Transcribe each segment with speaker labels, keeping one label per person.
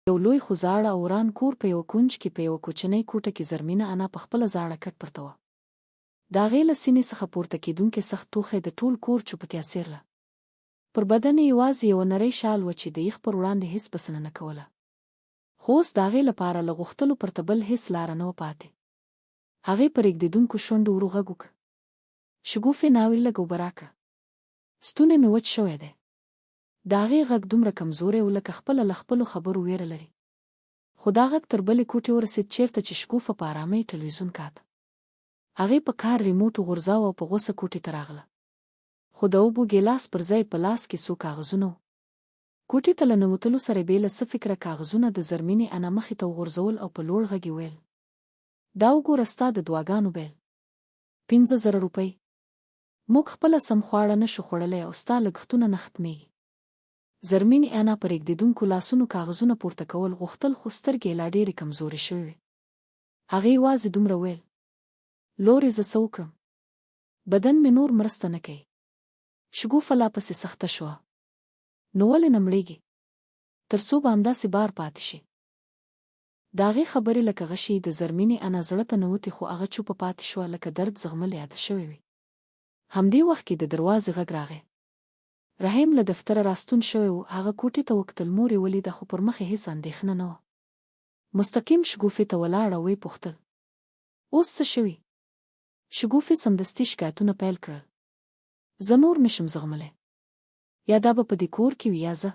Speaker 1: یو لوی خو زاړه او وران کور په یوه کونج کې په یوه کوچنۍ کوټه کې زرمینه انا په خپله زاړه کټ پرته وه. د هغې له سینې څخه پورته کېدونکی سخت ټوخی د ټول کور چوپتیا څېرله. پر بدن یې یوازې یوه نری شال وه چې د یخ پر وړاندې هېڅ بسنه نه کوله. خو اوس د هغې لپاره له غوښتلو پرته بل هېڅ لاره نه وه پاتې. هغې په رېږدېدونکو شونډو ورو غږ وکړ. شګوفې ناوې لږ اوبه راکړه. ستونی مې وچ شوی دی. د هغې غږ دومره کمزوری و لکه خپله له خپلو خبرو ویره لري. خو دا غږ تر بلې کوټې ورسېد چېرته چې شګوفه په ارامۍ ټلویزیون کاته. هغې په کار ریموټ وغورځاوه او په غوسه کوټې ته راغله. خو د اوبو ګیلاس پر ځای په لاس کې څو کاغذونه وو. کوټې ته له ننوتلو سره بې له څه فکره کاغذونه د زرمینې انا مخې ته وغورځول او په لوړ غږ یې ویل: دا وګوره ستا د دعاګانو بیل. 50,000 روپۍ. موږ خپله سم خواړه نه شو خوړلی او ستا لګښتونه نه ختمېږي. زرمینې انا په رېږدېدونکو لاسونو کاغذونه پورته کول غوښتل خو سترګې یې لا ډېرې کمزورې شوې وې. هغې یوازې دومره ویل: لورې زه څه وکړم؟ بدن مې نور مرسته نه کوي. شګوفه لا پسې سخته شوه. نو ولې نه مړېږي؟ تر څو به همداسې بار پاتې شي؟ د هغې خبرې لکه غشي د زرمینې انا زړه ته ننوتې خو هغه چوپه پاتې شوه لکه درد زغمل یاده شوې وي. همدې وخت کې د دروازې غږ راغی. رحیم له دفتره راستون شوی و. هغه کوټې ته وکتل. مور یې ولیده خو پر مخ یې هېڅ اندېښنه نه وه. مستقیم شګوفې ته ولاړه ویې پوښتل: اوس څه شوي؟ شګوفې سمدستي شکایتونه پیل کړل: زه نور نشم زغملی. یا دا به په دې کور کې وي یا زه.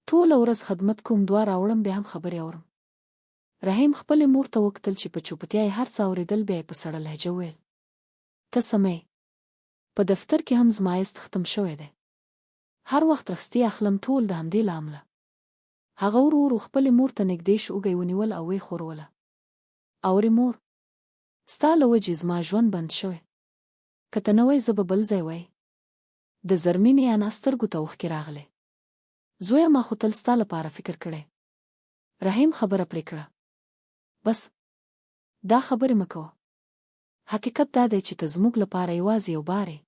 Speaker 1: ټوله ورځ خدمت کوم، دوه راوړم بیا هم خبرې اورم. رحیم خپلې مور ته وکتل چې په چوپتیا یې هر څه اورېدل. بیا یې په سړه لهجه وویل: ته سمه یې. په دفتر کې هم زما ایست ختم شوی دی. هر وخت رخصتي اخلم ټول د همدې له امله. هغه ورو ورو خپلې مور ته نږدې شو، اوږه یې ونیول او ویې خوروله: اورې مور، ستا له وجې زما ژوند بند شوی. که ته نه وای زه به بل ځای وای. د زرمینې انا سترګو ته اوښکې راغلې. زویه ما خو تل ستا لپاره فکر کړی. رحیم خبره پرې کړه: بس دا خبرې مه کوه. حقیقت دا دی چې ته زموږ لپاره یوازې یو بار یې.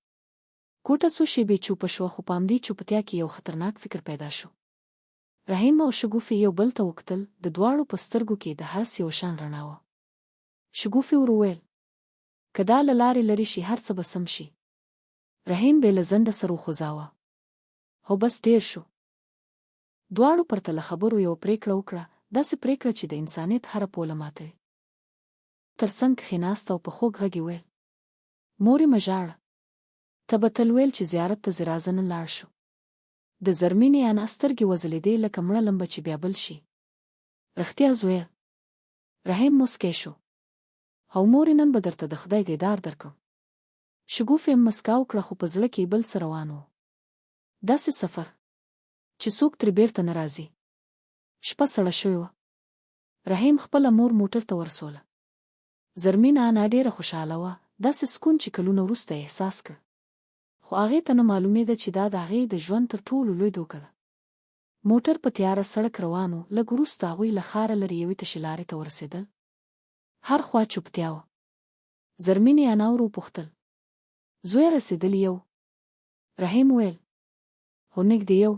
Speaker 1: کوټه څو شېبې چوپه شوه خو په همدې چوپتیا کې یو خطرناک فکر پیدا شو. رحیم او شګوفې یو بل ته وکتل. د دواړو په سترګو کې د هسې یو شان رڼا وه. شګوفې ور وویل: که دا له لارې لرې شي هر څه به سم شي. رحیم بې له ځنډه سر وخوځاوه: هو بس ډېر شو. دواړو پرته له خبرو یوه پرېکړه وکړه، داسې پرېکړه چې د انسانیت هره پوله ماتوي. تر څنګ کښېناست او په خوږ غږ یې ویل: مورې مه ژاړه. ته به تل ویل چې زیارت ته ځې، راځه نن لاړ شو. د زرمینې انا سترګې وځلېدې لکه مړه لمبه چې بیا بل شي. رښتیا زویه. رحیم موسکی شو: او مورې نن به درته د خدای دیدار درکړم. شګوفې هم مسکا وکړه خو په زړه کې یې بل څه روان و. داسې سفر چې څوک ترې بیرته نه راځي. شپه سړه شوې وه. رحیم خپله مور موټر ته ورسوله. زرمینه انا ډېره خوشحاله وه، داسې سکون چې کلونه وروسته یې احساس کړ. خو هغې ته نه معلومېده چې دا د هغې د ژوند تر ټولو لوی دوکه ده. موټر په تیاره سړک روان و. لږ وروسته هغوی له ښاره لرې یوې تشې لارې ته ورسېدل. هر خوا چوپتیا وه. زرمینې انا ور وپوښتل: زویه رسېدلي یو؟ رحیم وویل: هو نږدې یو.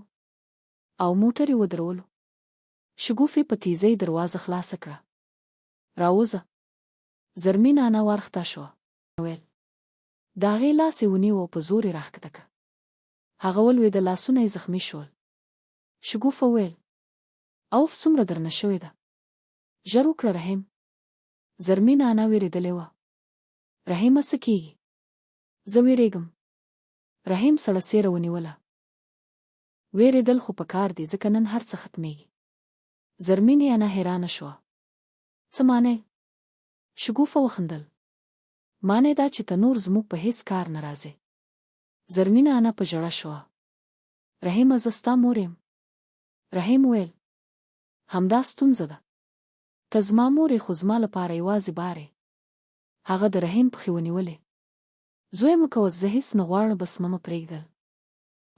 Speaker 1: او موټر یې ودرولو. شګوفې په تیزۍ دروازه خلاصه کړه. راوځه. زرمینه انا وارخطا شوه. ویل: د هغې لاس یې ونیو او په زور یې راښکته کړ. هغه ولوېده، لاسونه یې زخمي شول. شګوفه وویل: اوف څومره درنه شوې ده. ژر وکړه رحیم. زرمینه انا وېرېدلې وه. رحیمه څه کېږي؟ زه وېرېږم. رحیم سړه څېره ونیوله. وېرېدل خو پکار دي ځکه نن هر څه ختمېږي. زرمینې انا حیرانه شوه. څه معنی؟ شګوفه وخندل: معنی دا چې ته نور زموږ په هېڅ کار نه راځې. زرمینه انا په ژړا شوه. رحیمه زه ستا مور یم. رحیم وویل: همدا ستونزه ده. ته زما مور یې خو زما لپاره یوازې بار یې. هغه د رحیم پښې ونیولې. زویه مه کوه، زه هېڅ نه غواړم، بس مه پرېږدل.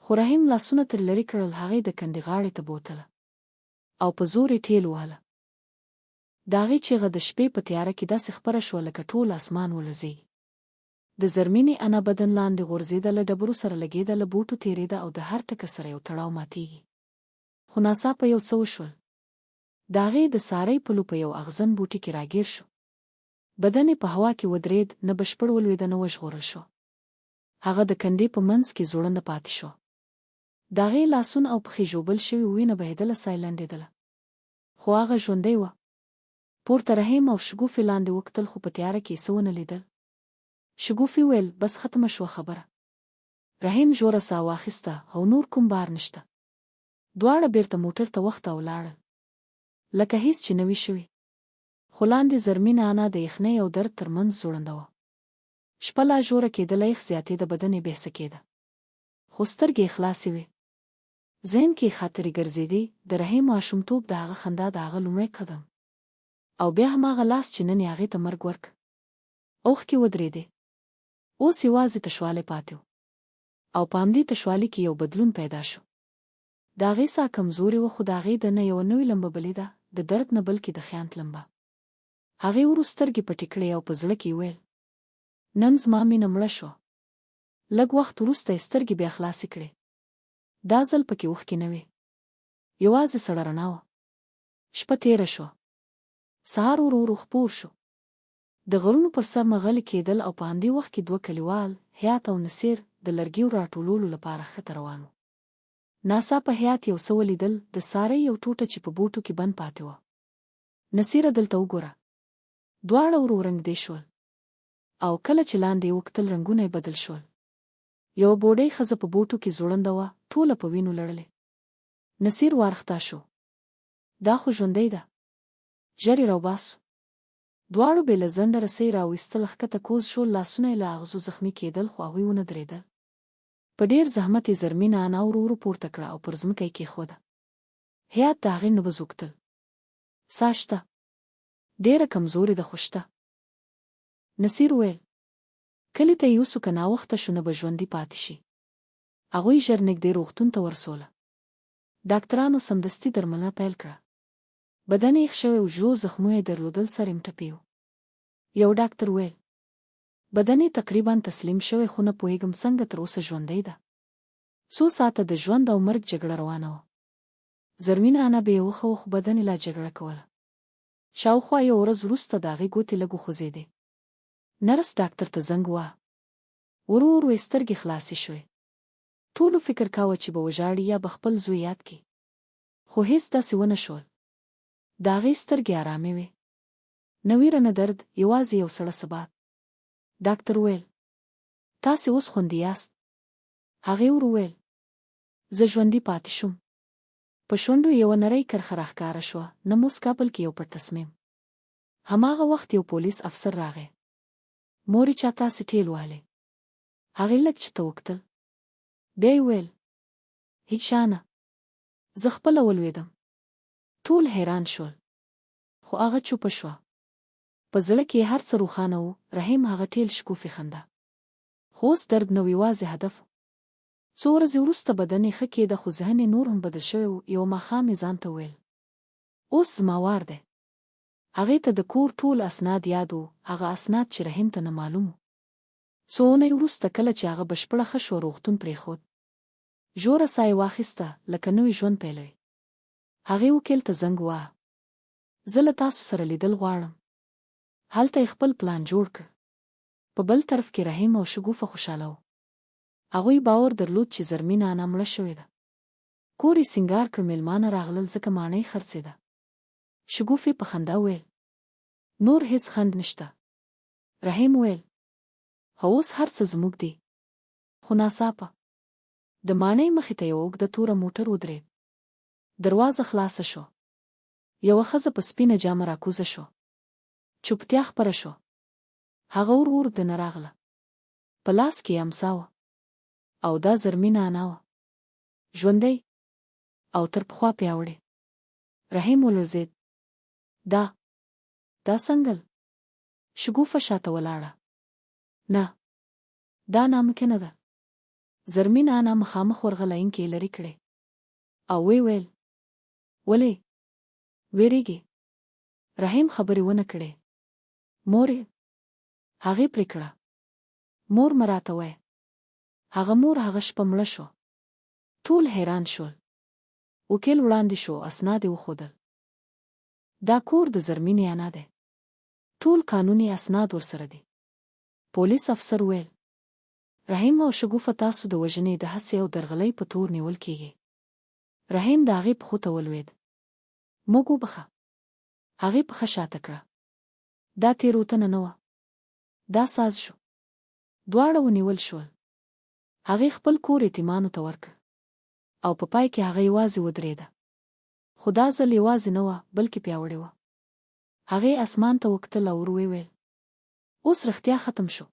Speaker 1: خو رحیم لاسونه ترې لرې کړل. هغې د کندې غاړې ته بوتله او په زور یې ټېل وهله. د هغې چیغه د شپې په تیاره کې داسې خپره شوه لکه ټول اسمان ولړزېږي. د زرمینې انا بدن لاندې غورځېده، له ډبرو سره لګېده، له بوټو تېرېده او د هر ټکه سره یو تړاو ماتېږي. خو ناڅاپه یو څه وشول. د هغې د سارۍ پلو په یو اغزن بوټي کې راګیر شو. بدن یې په هوا کې ودرېد، نه بشپړ ولوېده نه وژغورل شو. هغه د کندې په منځ کې ځوړنده پاتې شو. د هغې لاسونه او پښې ژوبل شوي، وینه بهېدله، ساه یې لنډېدله. خو هغه ژوندی وه. پورته رحیم او شګوفې لاندې وکتل، خو په تیاره کې یې څه ونه لیدل. شګوفې ویل بس ختمه شوه خبره. رحیم ژوره ساه واخیسته او نور کوم بار نشته. دواړه بیرته موټر ته وخته ولاړل. لکه هیڅ چې نه وي شوي. خو لاندې زرمینه انا د یخنۍ او درد ترمنځ ځوړنده وه. شپه لا ژوره کېدله، یخ زیاتېده، بدن یې بېحسه کېده. خو سترګې یې خلاصې وې. ذهن کې یې خاطرې ګرځېدې، د رحیم ماشومتوب، د هغه خندا، د هغه لومړی قدم. او بیا هماغه لاس چې نن یې هغې ته مرګ ورکړ. اوښکې ودرېدې. اوس یوازې تشوالی پاتې و. او په همدې تشوالي کې یو بدلون پیدا شو. د هغې ساه کمزورې وه، خو د هغې دننه یوه نوې لمبه بلېده، د درد نه بلکې د خیانت لمبه. هغې ورو سترګې پټې کړې او په زړه کې ویل نن زما مینه مړه شوه. لږ وخت وروسته یې سترګې بیا خلاصې کړې. دا ځل پکې اوښکې نه وې. یوازې سړه رڼا وه. شپه تېره شوه. سهار ورو ورو خپور شو. د غرونو پر سر مغلې کېدل، او په همدې وخت کې دوه کلیوال، حیات او نصیر، د لرګیو راټولولو لپاره ښکته روان وو. ناڅاپه حیات یو څه ولیدل، د سارۍ یو ټوټه چې په بوټو کې بند پاتې وه. نصیره دلته وګوره. دواړه ورو رنګدې شول. او کله چې لاندې یې وکتل، رنګونه یې بدل شول. یوه بوډۍ ښځه په بوټو کې ځوړنده وه، ټوله په وینو لړلې. نصیر وارخطا شو. دا خو ژوندۍ ده. ژر یې راوباسو. دواړو بې له ځنډه رسۍ راویستل، ښکته کوز شول، لاسونه یې له اغزو زخمي کېدل، خو هغوی ونه درېدل. په ډېر زحمت یې زرمینه انا ورو ورو پورته کړه او پر ځمکه یې کېښوده. حیات د هغې نبض وکتل. ساه شته. ډېره کمزورې ده، خو شته. نصیر ویل کلي ته یې یوسو، که ناوخته شو نه به ژوندي پاتې شي. هغوی ژر نږدې روغتون ته ورسوله. ډاکټرانو سمدستي درملنه پیل کړه. بدن یې یخ شوی و، ژور زخمونه یې درلودل، سر یې مټپي و. یو ډاکټر ویل بدن یې تقریبا تسلیم شوی، خو نه پوهېږم څنګه تر اوسه ژوندی ده. څو ساعته د ژوند او مرګ جګړه روانه وه. زرمینه انا بې هوښه وه، خو بدن یې لا جګړه کوله. شاوخوا یوه ورځ وروسته د هغې ګوتې لږ وخوځېدې. نرس ډاکټر ته زنګ ووهه. ورو ورو یې سترګې خلاصې شوې. ټولو فکر کاوه چې به وژاړي یا به خپل زوی یاد کړي. خو هېڅ داسې ونه شول. د هغې سترګې ارامې وې. نه ویره نه درد، یوازې یو سړه ثبات. ډاکټر ویل تاسې اوس خوندي یاست. هغې ورو ویل زه ژوندي پاتې شوم. په شونډو یوه نرۍ کرښه راښکاره شوه، نه موسکا بلکې یو پټ تصمیم. هماغه وخت یو پولیس افسر راغی. مور یې چا تاسې ټېل وهلی؟ هغې لږ چته وکتل. بیا یې ویل هېڅ شا نه. زه خپله ولوېدم. ټول حیران شول. خو هغه چوپه شوه. په زړه کې یې هر څه روښانه و. رحیم هغه ټېل شکوفې خندا. خو اوس درد نه و، یوازې هدف. څو ورځې وروسته بدن یې ښه کېده، خو ذهن یې نور هم بدل شوی و. یوه ماښام یې ځان ته ویل اوس زما وار دی. هغې ته د کور ټول اسناد یاد و، هغه اسناد چې رحیم ته نه معلوم و. څو اونۍ وروسته کله چې هغه بشپړه ښه شوه، روغتون پرېښود. ژوره ساه یې واخیسته، لکه نوی ژوند پیلوي. هغې وکیل ته زنګ وواهه. زه له تاسو سره لیدل غواړم. هلته یې خپل پلان جوړ کړ. په بل طرف کې رحیم او شګوفه خوشحاله وو. هغوی باور درلود چې زرمینه انا مړه شوې ده. کور یې سینګار کړ، میلمانه راغلل، ځکه ماڼۍ خرڅېده. شګوفې په خندا ویل نور هیڅ خنډ نشته. رحیم ویل هو اوس هر څه زموږ دي. خو ناڅاپه د ماڼۍ مخې ته یوه اوږده توره موټر ودرېد. دروازه خلاصه شوه. یوه ښځه په سپینه جامه راکوزه شوه. چوپتیا خپره شوه. هغه ور ور دننه راغله. په لاس کې یې امسا وه. او دا زرمینه انا وه. ژوندۍ او تر پخوا پیاوړې. رحیم ولړزېد. دا څنګه؟ شګوفه شاته ولاړه. نه، دا ناممکنه ده. زرمینه انا مخامخ ورغله، اینکې یې لرې کړې. او ویې ویل ولې وېرېږې؟ رحیم خبرې ونه کړې. مورې؟ هغې پرې کړه. مور مه راته وایه. هغه مور هغه شپه مړه شوه. ټول حیران شول. وکیل وړاندې شو، اسناد یې وښودل. دا کور د زرمینې انا دی. ټول قانوني اسناد ورسره دي. پولیس افسر وویل رحیم او شګوفه تاسو د وژنې د هڅې او درغلۍ په تور نیول کیږي. رحیم د هغې پښو ته ولوېد. موږ وبخه. هغې پښه شاته کړه. دا تېروتنه نه وه. دا ساز شو. دواړه ونیول شول. هغې خپل کور یتیمانو ته ورکړ. او په پای کې هغه یوازې ودرېده. خو دا ځل یوازې نه وه بلکې پیاوړې وه. هغې اسمان ته وکتل او ور ویې ویل اوس رښتیا ختم شو.